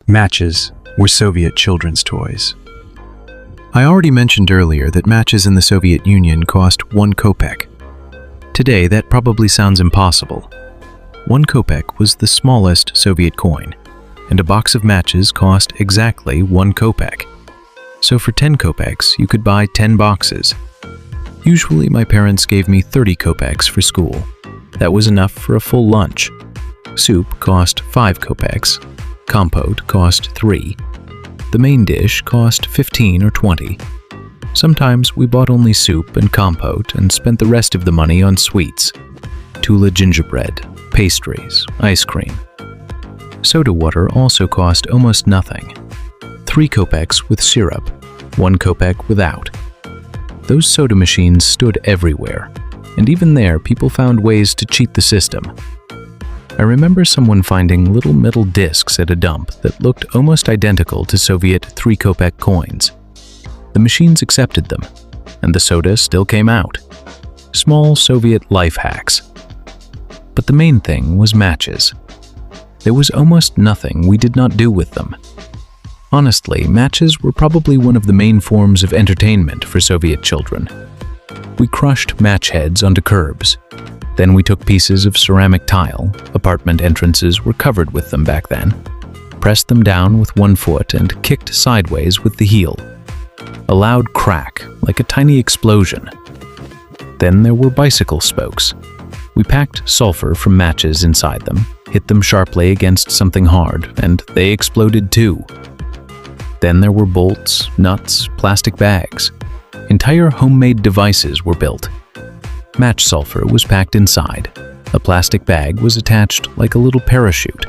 Matches were Soviet children's toys. I already mentioned earlier that matches in the Soviet Union cost 1 kopeck. Today, that probably sounds impossible. 1 kopeck was the smallest Soviet coin, and a box of matches cost exactly 1 kopeck. So for 10 kopecks, you could buy 10 boxes. Usually, my parents gave me 30 kopecks for school. That was enough for a full lunch. Soup cost 5 kopecks. Compote cost 3. The main dish cost 15 or 20. Sometimes we bought only soup and compote and spent the rest of the money on sweets. Tula gingerbread, pastries, ice cream. Soda water also cost almost nothing. 3 kopecks with syrup, 1 kopeck without. Those soda machines stood everywhere, and even there people found ways to cheat the system. I remember someone finding little metal discs at a dump that looked almost identical to Soviet 3 kopeck coins. The machines accepted them, and the soda still came out. Small Soviet life hacks. But the main thing was matches. There was almost nothing we did not do with them. Honestly, matches were probably one of the main forms of entertainment for Soviet children. We crushed match heads onto curbs. Then we took pieces of ceramic tile, apartment entrances were covered with them back then, pressed them down with one foot and kicked sideways with the heel. A loud crack, like a tiny explosion. Then there were bicycle spokes. We packed sulfur from matches inside them, hit them sharply against something hard, and they exploded too. Then there were bolts, nuts, plastic bags. Entire homemade devices were built. Match sulfur was packed inside. A plastic bag was attached like a little parachute.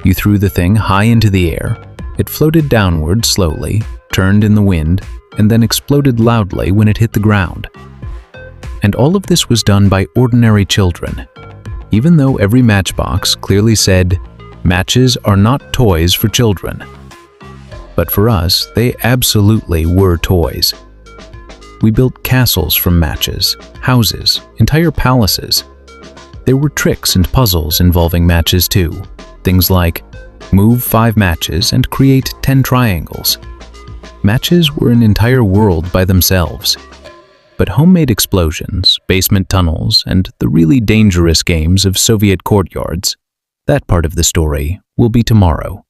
You threw the thing high into the air. It floated downward slowly, turned in the wind, and then exploded loudly when it hit the ground. And all of this was done by ordinary children, even though every matchbox clearly said, "Matches are not toys for children." But for us, they absolutely were toys. We built castles from matches, houses, entire palaces. There were tricks and puzzles involving matches too. Things like, move 5 matches and create 10 triangles. Matches were an entire world by themselves. But homemade explosions, basement tunnels, and the really dangerous games of Soviet courtyards, that part of the story will be tomorrow.